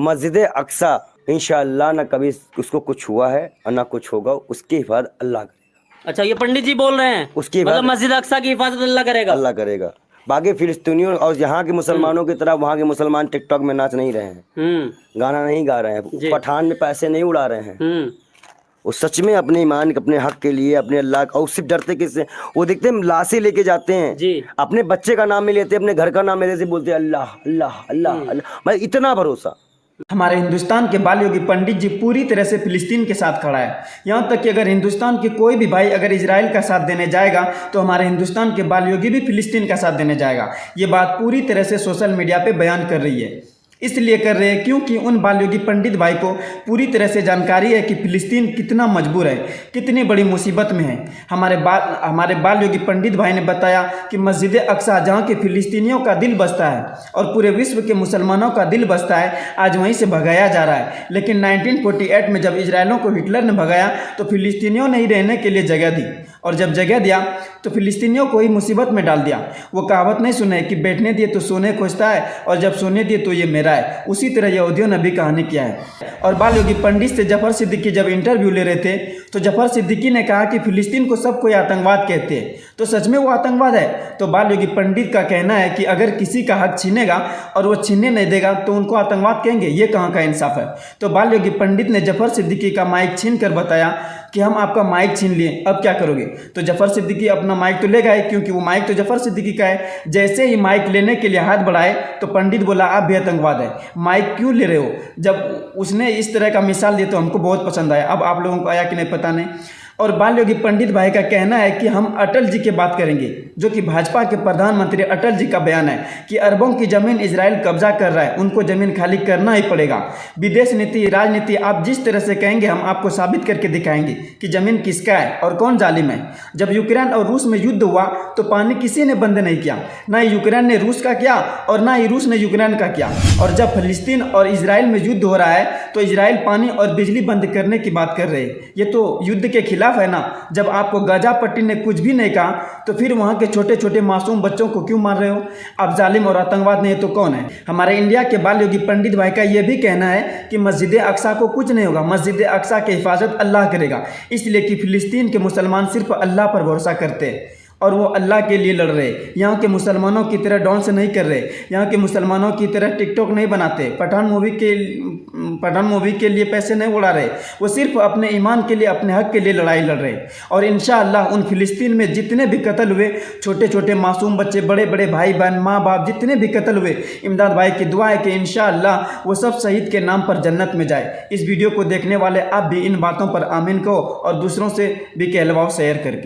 मस्जिद अक्सा इंशाअल्लाह ना कभी उसको कुछ हुआ है और ना कुछ होगा, उसकी हिफाजत अल्लाह करेगा। अच्छा, ये पंडित जी बोल रहे हैं उसकी मतलब मस्जिद अक्सा की हिफाजत अल्लाह करेगा। अल्लाह करेगा। बाकी फिलिस्तीनियों और यहाँ के मुसलमानों की तरह वहाँ के मुसलमान टिकटॉक में नाच नहीं रहे हैं, गाना नहीं गा रहे हैं, पठान में पैसे नहीं उड़ा रहे हैं। वो सच में अपने ईमान अपने हक के लिए अपने अल्लाह का, उससे डरते किससे? वो देखते हैं लाशें लेके जाते हैं जी, अपने बच्चे का नाम नहीं लेते, अपने घर का नाम नहीं लेते, बोलते अल्लाह अल्लाह अल्लाह अल्लाह। भाई इतना भरोसा। हमारे हिंदुस्तान के बाल योगी पंडित जी पूरी तरह से फिलिस्तीन के साथ खड़ा है। यहाँ तक कि अगर हिंदुस्तान के कोई भी भाई अगर इजराइल का साथ देने जाएगा तो हमारे हिंदुस्तान के बाल योगी भी फिलिस्तीन का साथ देने जाएगा। ये बात पूरी तरह से सोशल मीडिया पे बयान कर रही है। इसलिए कर रहे हैं क्योंकि उन बाल योगी पंडित भाई को पूरी तरह से जानकारी है कि फिलिस्तीन कितना मजबूर है, कितनी बड़ी मुसीबत में है। हमारे बाल योगी पंडित भाई ने बताया कि मस्जिद अक्सा जहाँ के फिलिस्तीनियों का दिल बसता है और पूरे विश्व के मुसलमानों का दिल बसता है, आज वहीं से भगाया जा रहा है। लेकिन 1948 में जब इजराइलों को हिटलर ने भगाया तो फिलिस्तीनियों ने ही रहने के लिए जगह दी, और जब जगह दिया तो फिलिस्तीनियों को ही मुसीबत में डाल दिया। वो कहावत नहीं सुने कि बैठने दिए तो सोने खोजता है और जब सोने दिए तो ये मेरा है। उसी तरह यहूदियों ने भी कहानी किया है। और बाल योगी पंडित से जफर सिद्दीकी जब इंटरव्यू ले रहे थे तो जफर सिद्दीकी ने कहा कि फिलिस्तीन को सब कोई आतंकवाद कहते हैं, तो सच में वो आतंकवाद है? तो बाल योगी पंडित का कहना है कि अगर किसी का हक छीनेगा और वो छीनने नहीं देगा तो उनको आतंकवाद कहेंगे, ये कहाँ का इंसाफ है? तो बाल योगी पंडित ने जफर सिद्दीकी का माइक छीन कर बताया कि हम आपका माइक छीन लिए, अब क्या करोगे? तो जफर सिद्दीकी अपना माइक तो ले गए क्योंकि वो माइक तो जफर सिद्दीकी का है। जैसे ही माइक लेने के लिए हाथ बढ़ाए तो पंडित बोला आप भी आतंकवाद है, माइक क्यों ले रहे हो? जब उसने इस तरह का मिसाल दिया तो हमको बहुत पसंद आया। अब आप लोगों को आया कि नहीं पता नहीं। और बाल योगी पंडित भाई का कहना है कि हम अटल जी की बात करेंगे, जो कि भाजपा के प्रधानमंत्री अटल जी का बयान है कि अरबों की जमीन इजराइल कब्जा कर रहा है, उनको जमीन खाली करना ही पड़ेगा। विदेश नीति राजनीति आप जिस तरह से कहेंगे हम आपको साबित करके दिखाएंगे कि जमीन किसका है और कौन जालिम है। जब यूक्रेन और रूस में युद्ध हुआ तो पानी किसी ने बंद नहीं किया, ना यूक्रेन ने रूस का किया और ना ही रूस ने यूक्रेन का किया। और जब फिलिस्तीन और इजराइल में युद्ध हो रहा है तो इजराइल पानी और बिजली बंद करने की बात कर रहे हैं। ये तो युद्ध के खिलाफ है ना। जब आपको गाजा पट्टी ने कुछ भी नहीं कहा तो फिर वहां के छोटे छोटे मासूम बच्चों को क्यों मार रहे हो? आप जालिम और आतंकवाद नहीं है तो कौन है? हमारे इंडिया के बाल योगी पंडित भाई का यह भी कहना है कि मस्जिद अक्सा को कुछ नहीं होगा, मस्जिद अक्सा की हिफाजत अल्लाह करेगा। इसलिए कि फिलिस्तीन के मुसलमान सिर्फ अल्लाह पर भरोसा करते हैं और वो अल्लाह के लिए लड़ रहे। यहाँ के मुसलमानों की तरह डांस नहीं कर रहे, यहाँ के मुसलमानों की तरह टिकटॉक नहीं बनाते, पठान मूवी के लिए पैसे नहीं उड़ा रहे। वो सिर्फ अपने ईमान के लिए, अपने हक के लिए लड़ाई लड़ रहे। और इंशाअल्लाह उन फिलिस्तीन में जितने भी कत्ल हुए, छोटे छोटे मासूम बच्चे, बड़े बड़े भाई बहन, माँ बाप, जितने भी कत्ल हुए, इमदाद भाई की दुआ है कि इंशाअल्लाह वो सब शहीद के नाम पर जन्नत में जाए। इस वीडियो को देखने वाले आप भी इन बातों पर आमीन कहो और दूसरों से भी कहलवाओ शेयर करके।